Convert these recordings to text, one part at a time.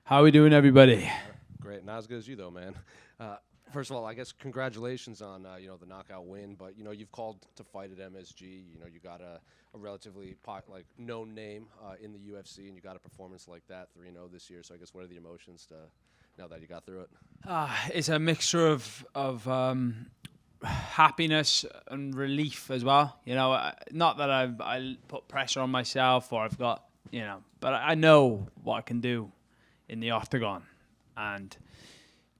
How we doing, everybody? Great, not as good as you though, man. First of all, I guess congratulations on the knockout win. But you've called to fight at MSG. You got a relatively known name in the UFC, and you got a performance like that 3-0 this year. So I guess what are the emotions now that you got through it? It's a mixture of happiness and relief as well. Not that I put pressure on myself or I've got but I know what I can do in the octagon, and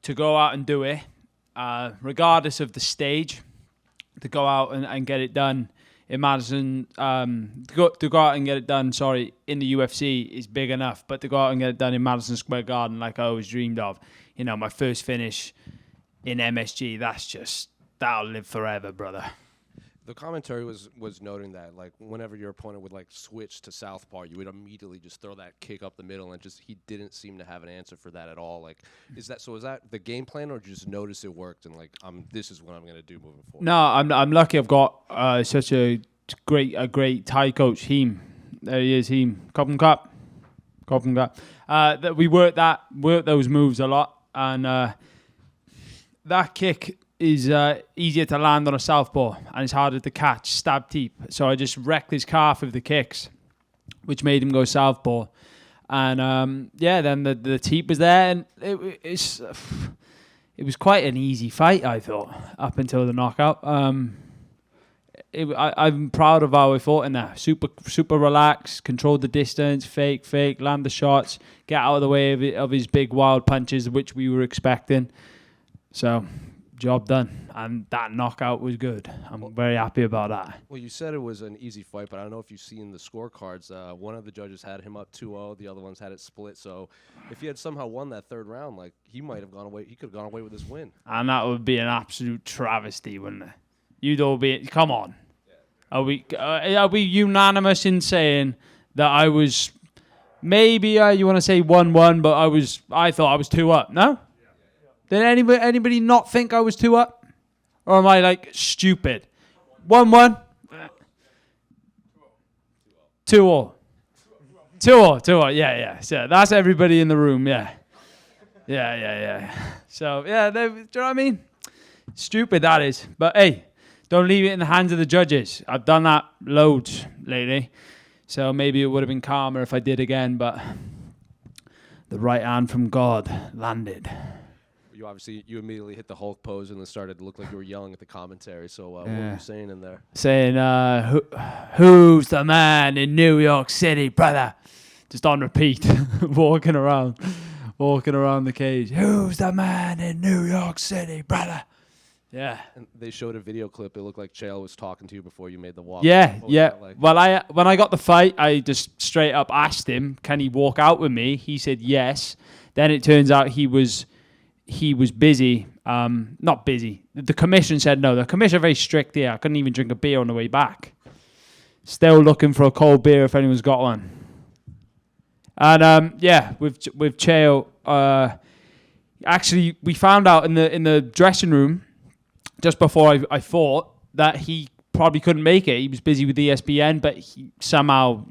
to go out and do it, regardless of the stage, to go out and get it done in Madison, to go out and get it done, in the UFC is big enough, but to go out and get it done in Madison Square Garden like I always dreamed of, my first finish in MSG, that'll live forever, brother. The commentary was noting that whenever your opponent would switch to southpaw, you would immediately just throw that kick up the middle, and he didn't seem to have an answer for that at all. Is that the game plan, or did you just notice it worked and this is what I'm gonna do moving forward? No, I'm lucky. I've got such a great Thai coach, Heem. There he is, Heem. Cop and cup. That we work those moves a lot, and that kick is easier to land on a southpaw, and it's harder to catch, stab deep. So I just wrecked his calf with the kicks, which made him go southpaw. And then the teep was there, and it was quite an easy fight, I thought, up until the knockout. I'm proud of how I fought in there. Super relaxed, controlled the distance, fake, land the shots, get out of the way of his big wild punches, which we were expecting. So, job done, and that knockout was good. I'm very happy about that. Well, you said it was an easy fight, but I don't know if you've seen the scorecards. One of the judges had him up 2-0, the other ones had it split. So if he had somehow won that third round, he might have gone away. He could have gone away with his win. And that would be an absolute travesty, wouldn't it? You'd all be. Come on. Are we unanimous in saying that I was maybe you want to say 1-1, but I thought I was 2 up? No. Did anybody not think I was 2 up? Or am I stupid? 1-1? 2-0. 2-0. Yeah. So that's everybody in the room. Yeah. So do you know what I mean? Stupid that is. But hey, don't leave it in the hands of the judges. I've done that loads lately. So maybe it would have been calmer if I did again, but the right hand from God landed. You immediately hit the Hulk pose and then started to look like you were yelling at the commentary. So what were you saying in there? Saying, who's the man in New York City, brother? Just on repeat, walking around the cage. Who's the man in New York City, brother? Yeah. And they showed a video clip. It looked like Chael was talking to you before you made the walk. Yeah. Well, when I got the fight, I just straight up asked him, can he walk out with me? He said yes. Then it turns out he was busy. Not busy. The commission said no. The commission are very strict here. I couldn't even drink a beer on the way back. Still looking for a cold beer if anyone's got one. And with Chael, actually we found out in the dressing room just before I fought that he probably couldn't make it. He was busy with ESPN, but he somehow,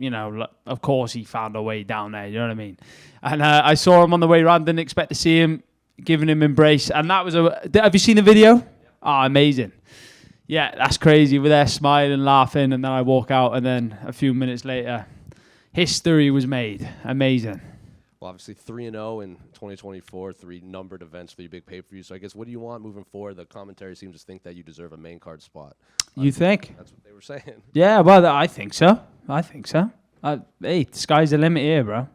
of course he found a way down there. You know what I mean? And I saw him on the way around. Didn't expect to see him. Giving him embrace, and that was have you seen the video? Oh, amazing. Yeah, that's crazy. We're there smiling, laughing, and then I walk out, and then a few minutes later, history was made. Amazing. Well, obviously 3-0 in 2024, 3 numbered events, 3 big pay-per-views. So I guess what do you want moving forward? The commentary seems to think that you deserve a main card spot. You think? That's what they were saying. Yeah, well, I think so. Hey, the sky's the limit here, bro.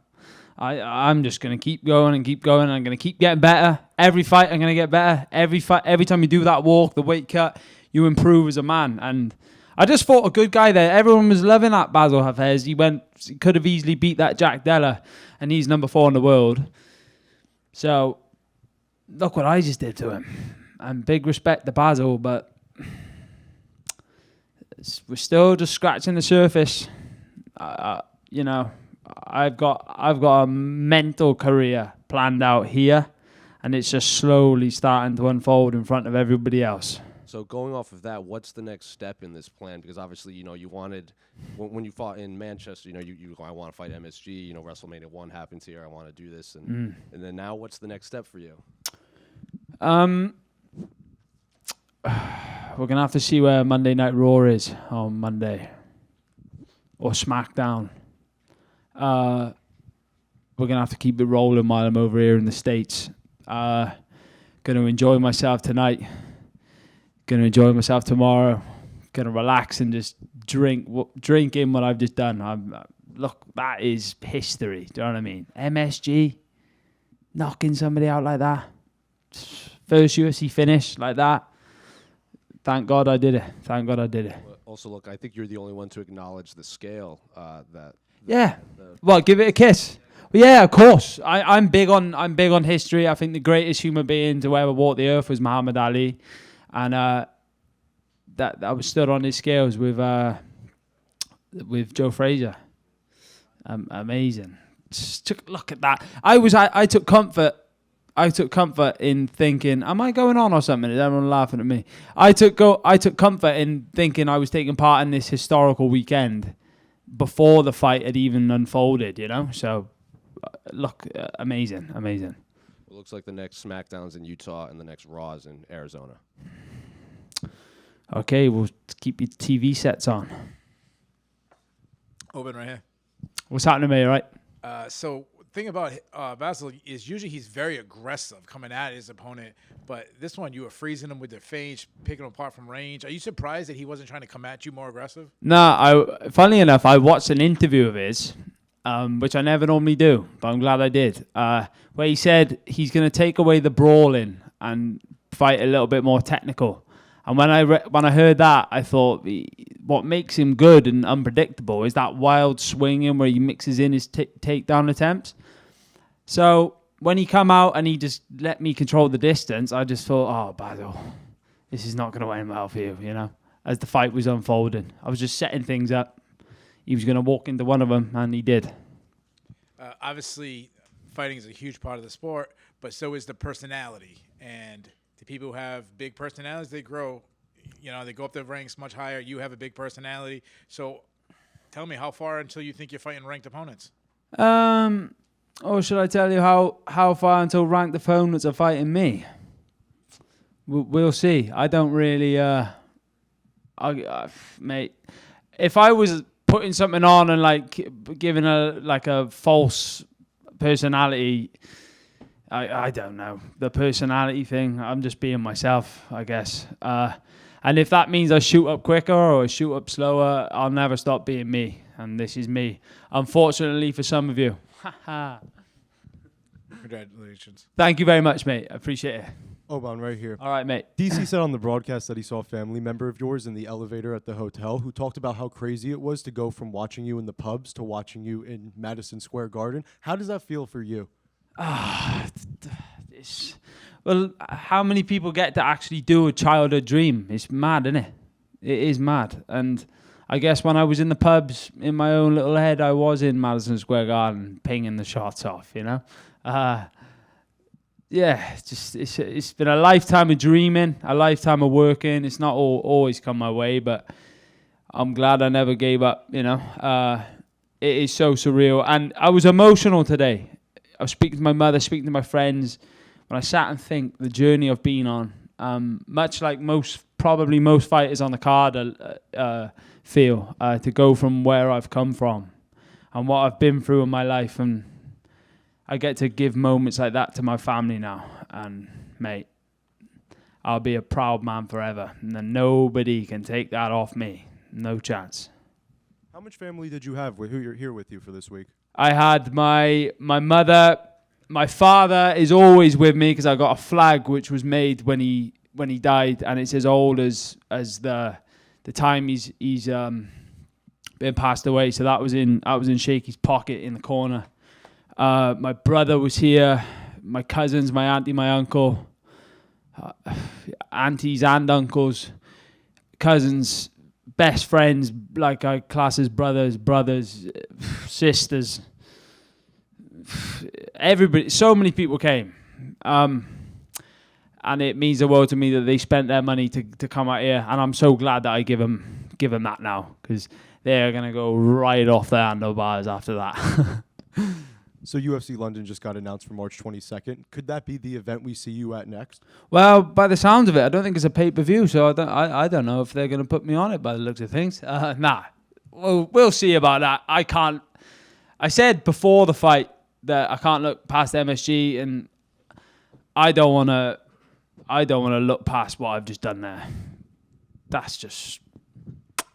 I'm just going to keep going. I'm going to keep getting better. Every fight, I'm going to get better. Every time you do that walk, the weight cut, you improve as a man. And I just fought a good guy there. Everyone was loving that Bassil Hafez. He could have easily beat that Jack Della, and he's number 4 in the world. So, look what I just did to him. And big respect to Bassil, but we're still just scratching the surface. I've got a mental career planned out here, and it's just slowly starting to unfold in front of everybody else. So going off of that, what's the next step in this plan? Because obviously, you wanted when you fought in Manchester, you I want to fight MSG. WrestleMania 1 happens here. I want to do this, and then now, what's the next step for you? We're gonna have to see where Monday Night Raw is on Monday, or SmackDown. We're gonna have to keep it rolling while I'm over here in the States. Gonna enjoy myself tonight. Gonna enjoy myself tomorrow. Gonna relax and just drink in what I've just done. Look, that is history. Do you know what I mean? MSG, knocking somebody out like that. First UFC finish like that. Thank God I did it. Thank God I did it. Also, look, I think you're the only one to acknowledge the scale Well, give it a kiss. Well, yeah, of course. I'm big on history. I think the greatest human being to ever walk the earth was Muhammad Ali, and that I was stood on his scales with Joe Frazier. Amazing. Just look at that. I took comfort. I took comfort in thinking, am I going on or something? Is everyone laughing at me? I took comfort in thinking I was taking part in this historical weekend before the fight had even unfolded, So, look, amazing. It looks like the next SmackDown's in Utah and the next Raw's in Arizona. Okay, we'll keep your TV sets on. Oban right here. What's happening, mate, right? So thing about Bassil is usually he's very aggressive coming at his opponent, but this one you were freezing him with the feints, picking him apart from range. Are you surprised that he wasn't trying to come at you more aggressive? No, funnily enough, I watched an interview of his, which I never normally do, but I'm glad I did, where he said he's going to take away the brawling and fight a little bit more technical. And when I heard that, I thought what makes him good and unpredictable is that wild swinging where he mixes in his takedown attempts. So when he come out and he just let me control the distance, I just thought, oh, Bassil, this is not going to end well for you, as the fight was unfolding. I was just setting things up. He was going to walk into one of them, and he did. Obviously, fighting is a huge part of the sport, but so is the personality. And the people who have big personalities, they grow. They go up the ranks much higher. You have a big personality. So tell me, how far until you think you're fighting ranked opponents? Or should I tell you how far until ranked opponents are fighting me? We'll see. I don't really, mate. If I was putting something on and giving a false personality, I don't know. The personality thing, I'm just being myself, I guess. And if that means I shoot up quicker or I shoot up slower, I'll never stop being me. And this is me. Unfortunately for some of you. Congratulations. Thank you very much, mate. I appreciate it. Oban, right here. All right, mate. DC said on the broadcast that he saw a family member of yours in the elevator at the hotel who talked about how crazy it was to go from watching you in the pubs to watching you in Madison Square Garden. How does that feel for you? Well, how many people get to actually do a childhood dream? It's mad, isn't it? It is mad. And I guess when I was in the pubs in my own little head, I was in Madison Square Garden pinging the shots off, It's been a lifetime of dreaming, a lifetime of working. It's not always come my way, but I'm glad I never gave up, It is so surreal. And I was emotional today. I was speaking to my mother, speaking to my friends. When I sat and think the journey I've been on, much like most fighters on the card feel, to go from where I've come from and what I've been through in my life. And I get to give moments like that to my family now. And, mate, I'll be a proud man forever. And then nobody can take that off me. No chance. How much family did you have who you're here with you for this week? I had my mother. My father is always with me because I got a flag which was made when he died, and it's as old as the time he's been passed away. So I was in Shakey's pocket in the corner. My brother was here. My cousins, my auntie, my uncle, aunties and uncles, cousins, best friends, like I class as brothers, sisters. Everybody, so many people came. And it means the world to me that they spent their money to come out here. And I'm so glad that I give them that now, because they're going to go right off their handlebars after that. So UFC London just got announced for March 22nd. Could that be the event we see you at next? Well, by the sounds of it, I don't think it's a pay-per-view, so I don't know if they're going to put me on it by the looks of things. Nah. We'll see about that. I said before the fight that I can't look past MSG, and I don't want to look past what I've just done there. That's just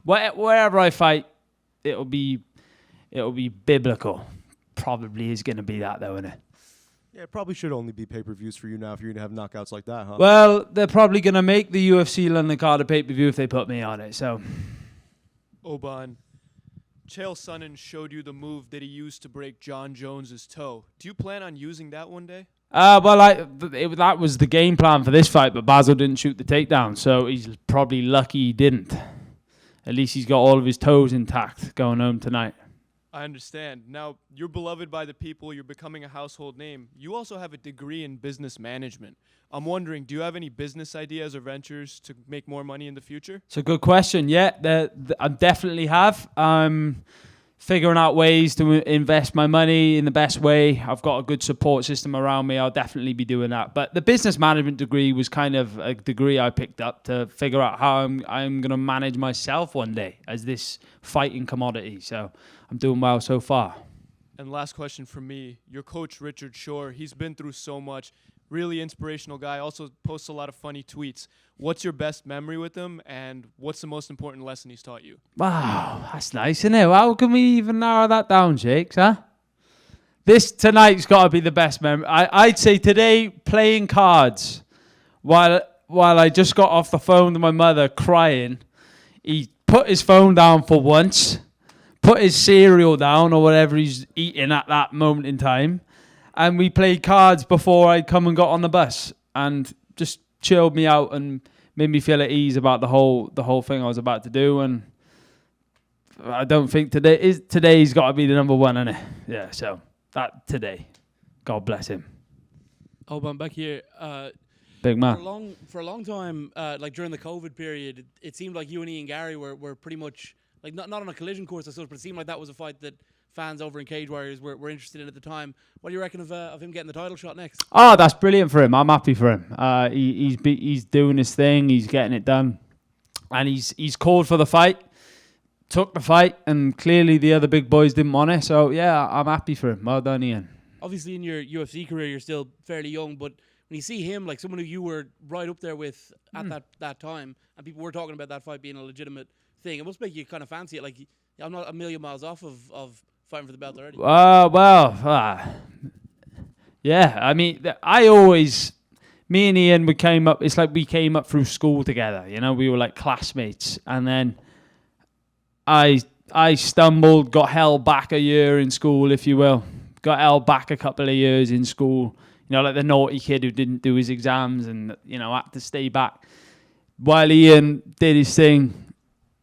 wherever I fight, it'll be biblical. Probably is going to be that, though, isn't it? Yeah, it probably should only be pay-per-views for you now if you're going to have knockouts like that, huh? Well, they're probably going to make the UFC London card a pay-per-view if they put me on it, so. Oban, Chael Sonnen showed you the move that he used to break John Jones's toe. Do you plan on using that one day? That was the game plan for this fight, but Bassil didn't shoot the takedown, so he's probably lucky he didn't. At least he's got all of his toes intact going home tonight. I understand. Now, you're beloved by the people. You're becoming a household name. You also have a degree in business management. I'm wondering, do you have any business ideas or ventures to make more money in the future? It's a good question. Yeah, I definitely have. Figuring out ways to invest my money in the best way. I've got a good support system around me. I'll definitely be doing that. But the business management degree was kind of a degree I picked up to figure out how I'm going to manage myself one day as this fighting commodity. So I'm doing well so far. And last question from me. Your coach, Richard Shore, he's been through so much. Really inspirational guy. Also posts a lot of funny tweets. What's your best memory with him, and what's the most important lesson he's taught you? Wow, that's nice, isn't it? How can we even narrow that down, Jakes, huh? This tonight's got to be the best memory. I'd say today, playing cards, while I just got off the phone to my mother crying, he put his phone down for once, put his cereal down or whatever he's eating at that moment in time, and we played cards before I come and got on the bus, and just chilled me out and made me feel at ease about the whole thing I was about to do. And I don't think today's got to be the number one, innit? Yeah, so that today. God bless him. Oban, back here. Big man. For a long time, like during the COVID period, it seemed like you and Ian Gary were pretty much like not on a collision course, I suppose, but it seemed like that was a fight that fans over in Cage Warriors were interested in at the time. What do you reckon of him getting the title shot next? Oh, that's brilliant for him. I'm happy for him. He's doing his thing. He's getting it done, and he's called for the fight, took the fight, and clearly the other big boys didn't want it. So yeah, I'm happy for him. Well done, Ian. Obviously, in your UFC career, you're still fairly young, but when you see him, like someone who you were right up there with at that time, and people were talking about that fight being a legitimate thing, it must make you kind of fancy it. Like, I'm not a million miles off of fighting for the belt already. Yeah. I mean, me and Ian, it's like we came up through school together. You know, we were like classmates, and then I stumbled, got held back a year in school, if you will. Got held back a couple of years in school. You know, like the naughty kid who didn't do his exams and, you know, had to stay back. While Ian did his thing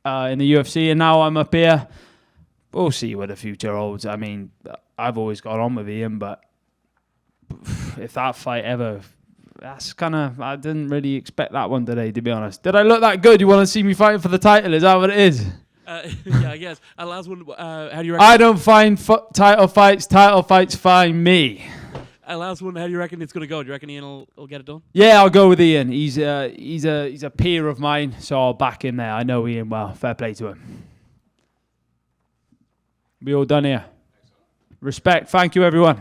in the UFC, and now I'm up here. We'll see where the future holds. I mean, I've always got on with Ian, but if that fight ever... I didn't really expect that one today, to be honest. Did I look that good? You want to see me fighting for the title? Is that what it is? Yeah, I guess. And last one, how do you reckon... I don't find title fights find me. Last one, how do you reckon it's going to go? Do you reckon Ian will get it done? Yeah, I'll go with Ian. He's a peer of mine, so I'll back him there. I know Ian well. Fair play to him. We all done here. Respect. Thank you, everyone.